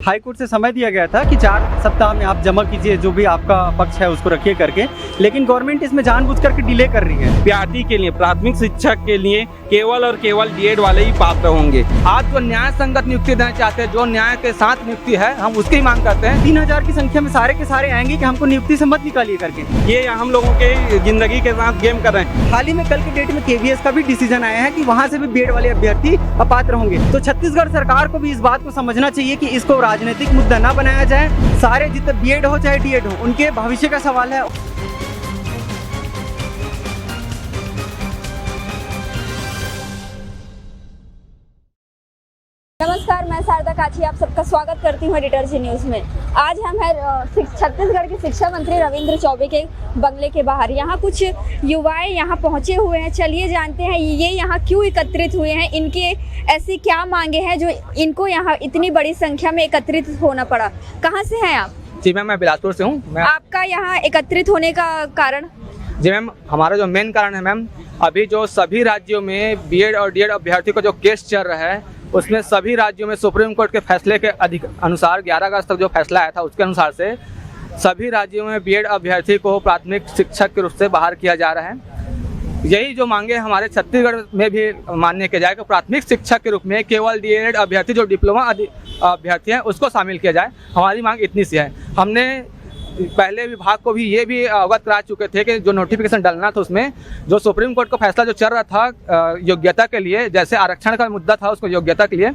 High court से समय दिया गया था कि 4 सप्ताह में आप जमा कीजिए जो भी आपका पक्ष है उसको रखिए करके, लेकिन गवर्नमेंट इसमें जानबूझ करके डिले कर रही है। पीआरटी के लिए, प्राथमिक शिक्षक के लिए केवल और केवल डीएड वाले ही पात्र होंगे। आप जो न्याय संगत नियुक्ति देना चाहते हैं, जो न्याय के साथ नियुक्ति है, हम उसकी मांग करते हैं। 3000 की संख्या में सारे के सारे आएंगे कि हमको नियुक्ति से मत निकालिए करके। ये हम लोगों के जिंदगी के साथ गेम कर रहे हैं। हाल ही में कल के डेट में केवीएस का भी डिसीजन आया है कि वहां से भी बीएड वाले अभ्यर्थी अपात्र होंगे। तो छत्तीसगढ़ सरकार को भी इस बात को समझना चाहिए कि इसको राजनीतिक मुद्दा ना बनाया जाए। सारे जितने बीएड हो चाहे डीएड हो, उनके भविष्य का सवाल है। नमस्कार, मैं शारदा काछी आप सबका स्वागत करती हूँ एडिटर्जी न्यूज़ में। आज हम हैं छत्तीसगढ़ के शिक्षा मंत्री रविंद्र चौबे के बंगले के बाहर। यहाँ कुछ युवाएं यहाँ पहुँचे हुए हैं। चलिए जानते हैं ये यहाँ क्यों एकत्रित हुए हैं, इनके ऐसी क्या मांगे हैं जो इनको यहाँ इतनी बड़ी संख्या में एकत्रित होना पड़ा। कहाँ से हैं आप? जी मैम, मैं बिलासपुर से हूँ। आपका यहाँ एकत्रित होने का कारण? जी मैम, हमारा जो मेन कारण है मैम, अभी जो सभी राज्यों में बीएड और डीएड अभ्यर्थियों का जो केस चल रहा है, उसमें सभी राज्यों में सुप्रीम कोर्ट के फैसले के अनुसार 11 अगस्त तक जो फैसला आया था उसके अनुसार से सभी राज्यों में बीएड अभ्यर्थी को प्राथमिक शिक्षक के रूप से बाहर किया जा रहा है। यही जो मांगे हमारे छत्तीसगढ़ में भी मान्य किया जाए कि प्राथमिक शिक्षक के रूप में केवल डीएड अभ्यर्थी जो डिप्लोमा अभ्यर्थी हैं उसको शामिल किया जाए। हमारी मांग इतनी सी है। हमने पहले विभाग को भी ये भी अवगत करा चुके थे कि जो नोटिफिकेशन डालना था उसमें जो सुप्रीम कोर्ट का फैसला जो चल रहा था योग्यता के लिए, जैसे आरक्षण का मुद्दा था उसको योग्यता के लिए,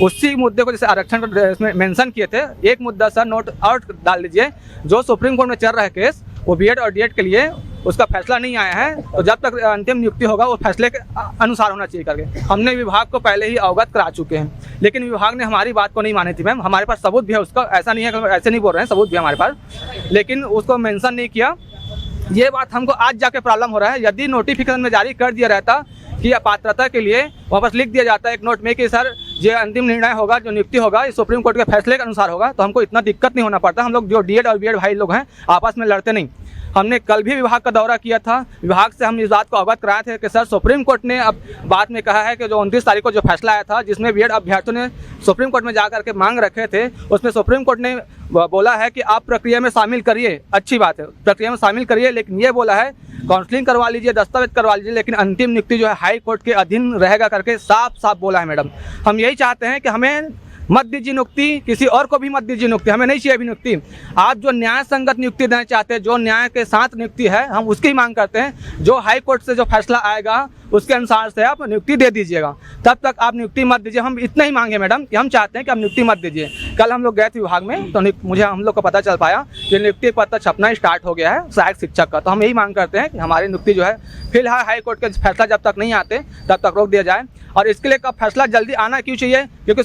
उसी मुद्दे को जैसे आरक्षण का इसमें मेंशन किए थे। एक मुद्दा सर नोट आउट डाल दीजिए, जो सुप्रीम कोर्ट में चल रहा है केस वो बीएड और डीएड के लिए उसका फैसला नहीं आया है, तो जब तक अंतिम नियुक्ति होगा वो फैसले के अनुसार होना चाहिए करके हमने विभाग को पहले ही अवगत करा चुके हैं। लेकिन विभाग ने हमारी बात को नहीं मानी थी मैम। हमारे पास सबूत भी है उसका, ऐसा नहीं है कि ऐसे नहीं बोल रहे हैं, सबूत भी है हमारे पास, लेकिन उसको मेंशन नहीं किया। ये बात हमको आज जाके प्रॉब्लम हो रहा है। यदि नोटिफिकेशन में जारी कर दिया रहता कि पात्रता के लिए वापस लिख दिया जाता है एक नोट में कि सर ये अंतिम निर्णय होगा, जो नियुक्ति होगा ये सुप्रीम कोर्ट के फैसले के अनुसार होगा, तो हमको इतना दिक्कत नहीं होना पड़ता। हम लोग जो डीएड और बीएड भाई लोग हैं आपस में लड़ते नहीं। हमने कल भी विभाग का दौरा किया था। विभाग से हम इस बात को अवगत कराए थे कि सर सुप्रीम कोर्ट ने अब बाद में कहा है कि जो 29 तारीख को जो फैसला आया था जिसमें बीएड अभ्यर्थियों ने सुप्रीम कोर्ट में जा करके मांग रखे थे, उसमें सुप्रीम कोर्ट ने बोला है कि आप प्रक्रिया में शामिल करिए, अच्छी बात है, प्रक्रिया में शामिल करिए, लेकिन ये बोला है काउंसलिंग करवा लीजिए, दस्तावेज करवा लीजिए, लेकिन अंतिम नियुक्ति जो है हाई कोर्ट के अधीन रहेगा करके साफ साफ बोला है मैडम। हम यही चाहते हैं कि हमें मत दीजिए नियुक्ति, किसी और को भी मत दीजिए नियुक्ति, हमें नहीं चाहिए अभी नियुक्ति। आप जो न्याय संगत नियुक्ति देना चाहते हैं, जो न्याय के साथ नियुक्ति है, हम उसकी मांग करते हैं। जो हाई कोर्ट से जो फैसला आएगा उसके अनुसार से आप नियुक्ति दे दीजिएगा, तब तक आप नियुक्ति मत दीजिए। हम इतना ही मांगे मैडम कि हम चाहते हैं कि आप नियुक्ति मत दीजिए। कल हम लोग गए थे विभाग में, तो मुझे हम लोग को पता चल पाया कि नियुक्ति पत्र छपना स्टार्ट हो गया है सहायक शिक्षक का। तो हम यही मांग करते हैं कि हमारी नियुक्ति जो है फिलहाल हाई कोर्ट के फैसला जब तक नहीं आते तब तक रोक दिया जाए। और इसके लिए फैसला जल्दी आना क्यों चाहिए, क्योंकि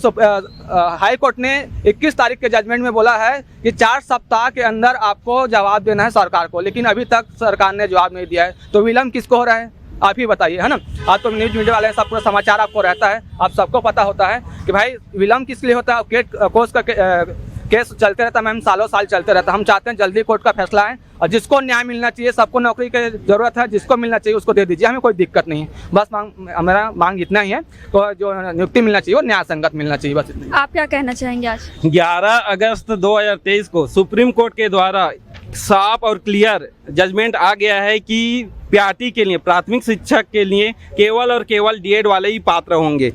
हाई कोर्ट ने 21 तारीख के जजमेंट में बोला है कि 4 सप्ताह के अंदर आपको जवाब देना है सरकार को, लेकिन अभी तक सरकार ने जवाब नहीं दिया है। तो विलम्ब किसको हो रहा है आप ही बताइए, है ना। आप तो न्यूज़ मीडिया वाले सब पूरा समाचार आपको रहता है, आप सबको पता होता है कि भाई विलम्ब किस लिए होता है। कोर्ट का केस चलते रहता है मैम, सालों साल चलते रहता है। हम चाहते हैं जल्दी कोर्ट का फैसला आए और जिसको न्याय मिलना चाहिए, सबको नौकरी की जरूरत है, जिसको मिलना चाहिए उसको दे दीजिए, हमें कोई दिक्कत नहीं है। बस मेरा मांग इतना ही है, तो जो नियुक्ति मिलना चाहिए वो न्याय संगत मिलना चाहिए, बस इतना। आप क्या कहना चाहेंगे? आज 11 अगस्त 2023 को सुप्रीम कोर्ट के द्वारा साफ और क्लियर जजमेंट आ गया है कि पीआरटी के लिए, प्राथमिक शिक्षक के लिए केवल और केवल डीएड वाले ही पात्र होंगे।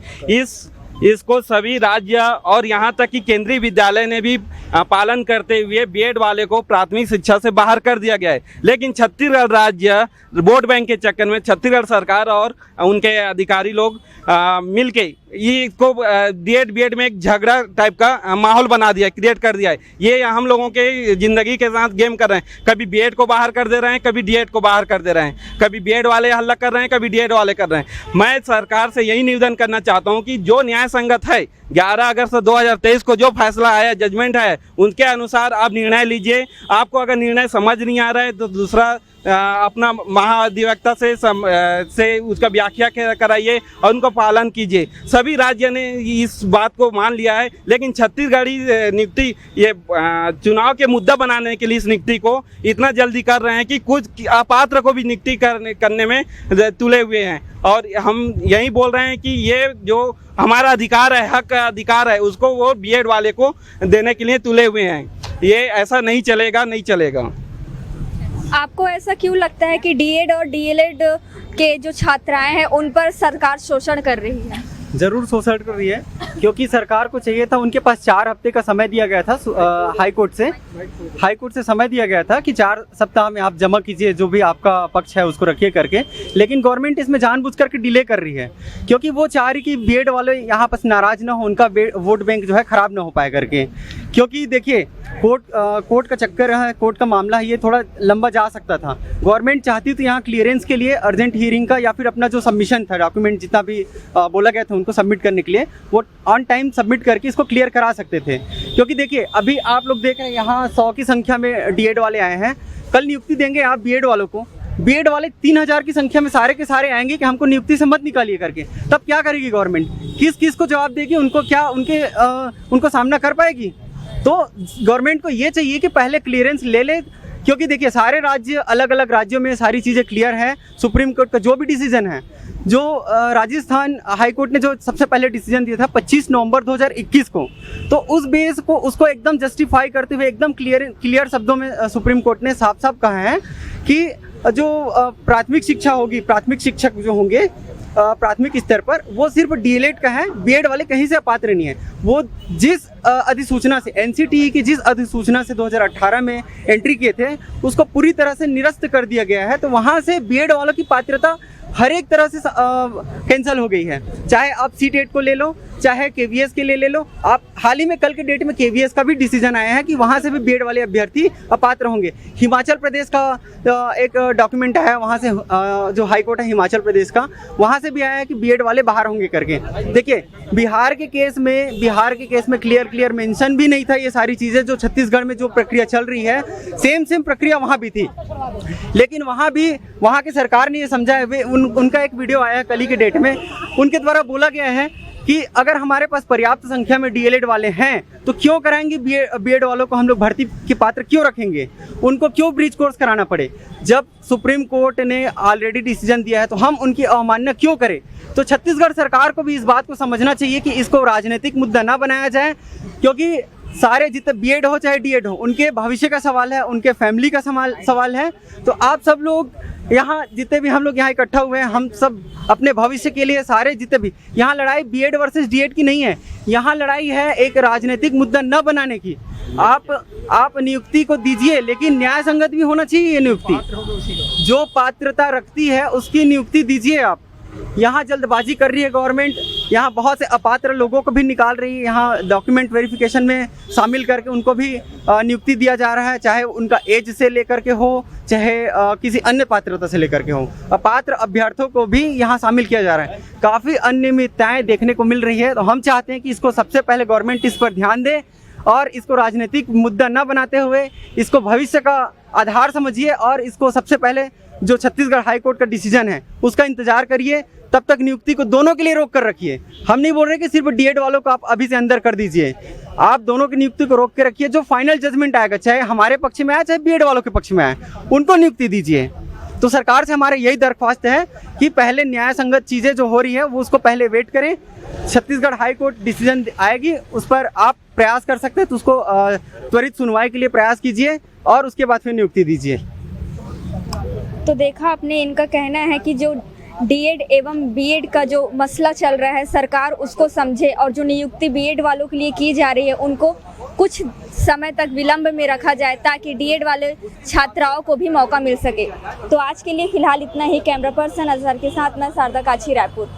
इसको सभी राज्य और यहाँ तक कि केंद्रीय विद्यालय ने भी पालन करते हुए बीएड वाले को प्राथमिक शिक्षा से बाहर कर दिया गया है। लेकिन छत्तीसगढ़ राज्य वोट बैंक के चक्कर में छत्तीसगढ़ सरकार और उनके अधिकारी लोग मिलके ये इसको डीएड बीएड में एक झगड़ा टाइप का माहौल बना दिया, क्रिएट कर दिया है। ये हम लोगों के ज़िंदगी के साथ गेम कर रहे हैं। कभी बीएड को बाहर कर दे रहे हैं, कभी डीएड को बाहर कर दे रहे हैं, कभी बीएड वाले हल्ला कर रहे हैं, कभी डीएड वाले कर रहे हैं। मैं सरकार से यही निवेदन करना चाहता हूँ कि जो न्याय संगत है, 11 अगस्त 2023 को जो फैसला आया, जजमेंट है, उनके अनुसार आप निर्णय लीजिए। आपको अगर निर्णय समझ नहीं आ रहा है तो दूसरा अपना महाधिवक्ता से उसका व्याख्या कराइए और उनको पालन कीजिए। सभी राज्य ने इस बात को मान लिया है, लेकिन छत्तीसगढ़ी नियुक्ति ये चुनाव के मुद्दा बनाने के लिए इस नियुक्ति को इतना जल्दी कर रहे हैं कि कुछ अपात्र को भी नियुक्ति करने में तुले हुए हैं। और हम यही बोल रहे हैं कि ये जो हमारा अधिकार है, हक अधिकार है, उसको वो बीएड वाले को देने के लिए तुले हुए हैं। ये ऐसा नहीं चलेगा, नहीं चलेगा। आपको ऐसा क्यों लगता है कि डीएड और डीएलएड के जो छात्राएं हैं उन पर सरकार शोषण कर रही है? जरूर शोषण कर रही है, क्योंकि सरकार को चाहिए था, उनके पास 4 हफ्ते का समय दिया गया था हाई कोर्ट से समय दिया गया था कि 4 सप्ताह में आप जमा कीजिए जो भी आपका पक्ष है उसको रखिए करके। लेकिन गवर्नमेंट इसमें जानबूझ करके डिले कर रही है, क्योंकि वो चाह रही कि बीएड वाले यहाँ पर नाराज ना हो, उनका वोट बैंक जो है खराब ना हो पाए करके। क्योंकि देखिए कोर्ट का चक्कर है, कोर्ट का मामला है, ये थोड़ा लंबा जा सकता था। गवर्नमेंट चाहती तो यहाँ क्लियरेंस के लिए अर्जेंट हियरिंग का या फिर अपना जो सबमिशन था, डॉक्यूमेंट जितना भी बोला गया था उनको सबमिट करने के लिए, वो ऑन टाइम सबमिट करके इसको क्लियर करा सकते थे। क्योंकि देखिए अभी आप लोग देख रहे हैं यहाँ 100 की संख्या में डीएड वाले आए हैं। कल नियुक्ति देंगे आप बीएड वालों को, बीएड वाले 3000 की संख्या में सारे के सारे आएंगे कि हमको नियुक्ति से मत निकालिए करके। तब क्या करेगी गवर्नमेंट? किस को जवाब देगी? उनको क्या उनको सामना कर पाएगी? तो गवर्नमेंट को ये चाहिए कि पहले क्लियरेंस ले ले, क्योंकि देखिए सारे राज्य, अलग अलग राज्यों में सारी चीज़ें क्लियर है। सुप्रीम कोर्ट का जो भी डिसीजन है, जो राजस्थान हाई कोर्ट ने जो सबसे पहले डिसीजन दिया था 25 नवंबर 2021 को, तो उस बेस को उसको एकदम जस्टिफाई करते हुए एकदम क्लियर शब्दों में सुप्रीम कोर्ट ने साफ साफ कहा है कि जो प्राथमिक शिक्षा होगी, प्राथमिक शिक्षक जो होंगे प्राथमिक स्तर पर, वो सिर्फ डीएलएड का है, बीएड वाले कहीं से अपात्र नहीं है। वो जिस अधिसूचना से, एनसीटीई की जिस अधिसूचना से 2018 में एंट्री किए थे, उसको पूरी तरह से निरस्त कर दिया गया है। तो वहाँ से बीएड वालों की पात्रता हर एक तरह से कैंसिल हो गई है। चाहे आप सीटेट को ले लो, चाहे केवीएस के लिए ले लो। आप हाल ही में कल के डेट में केवीएस का भी डिसीजन आया है कि वहाँ से भी बीएड वाले अभ्यर्थी अपात्र होंगे। हिमाचल प्रदेश का एक डॉक्यूमेंट आया वहाँ से, जो हाई कोर्ट है हिमाचल प्रदेश का, वहाँ से भी आया है कि बीएड वाले बाहर होंगे करके। देखिए बिहार के केस में क्लियर मेंशन भी नहीं था ये सारी चीज़ें। जो छत्तीसगढ़ में जो प्रक्रिया चल रही है, सेम प्रक्रिया वहाँ भी थी, लेकिन वहाँ की सरकार ने ये समझा है। उनका एक वीडियो आया कल ही के डेट में, उनके द्वारा बोला गया है कि अगर हमारे पास पर्याप्त संख्या में डीएलएड वाले हैं तो क्यों कराएंगे बीएड वालों को हम लोग भर्ती के पात्र क्यों रखेंगे? उनको क्यों ब्रिज कोर्स कराना पड़े? जब सुप्रीम कोर्ट ने ऑलरेडी डिसीजन दिया है तो हम उनकी अवमानना क्यों करें? तो छत्तीसगढ़ सरकार को भी इस बात को समझना चाहिए कि इसको राजनीतिक मुद्दा ना बनाया जाए, क्योंकि सारे जितने बीएड हो चाहे डीएड हो, उनके भविष्य का सवाल है, उनके फैमिली का सवाल है। तो आप सब लोग यहाँ जितने भी हम लोग यहाँ इकट्ठा हुए हैं, हम सब अपने भविष्य के लिए, सारे जितने भी, यहाँ लड़ाई बीएड वर्सेस डीएड की नहीं है, यहाँ लड़ाई है एक राजनीतिक मुद्दा न बनाने की। आप नियुक्ति को दीजिए, लेकिन न्याय संगत भी होना चाहिए। ये नियुक्ति जो पात्रता रखती है उसकी नियुक्ति दीजिए। आप यहाँ जल्दबाजी कर रही है गवर्नमेंट, यहाँ बहुत से अपात्र लोगों को भी निकाल रही है, यहाँ डॉक्यूमेंट वेरिफिकेशन में शामिल करके उनको भी नियुक्ति दिया जा रहा है, चाहे उनका एज से लेकर के हो, चाहे किसी अन्य पात्रता से लेकर के हो। अपात्र अभ्यर्थियों को भी यहाँ शामिल किया जा रहा है। काफ़ी अनियमितताएं देखने को मिल रही है। तो हम चाहते हैं कि इसको सबसे पहले गवर्नमेंट इस पर ध्यान दे और इसको राजनीतिक मुद्दा न बनाते हुए इसको भविष्य का आधार समझिए, और इसको सबसे पहले जो छत्तीसगढ़ हाई कोर्ट का डिसीजन है उसका इंतजार करिए। तब तक नियुक्ति को दोनों के लिए रोक कर रखिए। हम नहीं बोल रहे कि सिर्फ डीएड वालों को आप अभी से अंदर कर दीजिए, आप दोनों की नियुक्ति को रोक के रखिए। जो फाइनल जजमेंट आएगा, चाहे हमारे पक्ष में आए चाहे बीएड वालों के पक्ष में आए, उनको नियुक्ति दीजिए। तो सरकार से हमारे यही दरख्वास्त है कि पहले न्याय संगत चीज़ें जो हो रही है वो उसको पहले वेट करें। छत्तीसगढ़ हाई कोर्ट डिसीजन आएगी, उस पर आप प्रयास कर सकते हैं, तो उसको त्वरित सुनवाई के लिए प्रयास कीजिए और उसके बाद फिर नियुक्ति दीजिए। तो देखा आपने, इनका कहना है कि जो डीएड एवं बीएड का जो मसला चल रहा है, सरकार उसको समझे और जो नियुक्ति बीएड वालों के लिए की जा रही है उनको कुछ समय तक विलंब में रखा जाए, ताकि डीएड वाले छात्राओं को भी मौका मिल सके। तो आज के लिए फिलहाल इतना ही। कैमरा पर्सन अजहर के साथ मैं शारदा काछी, रायपुर।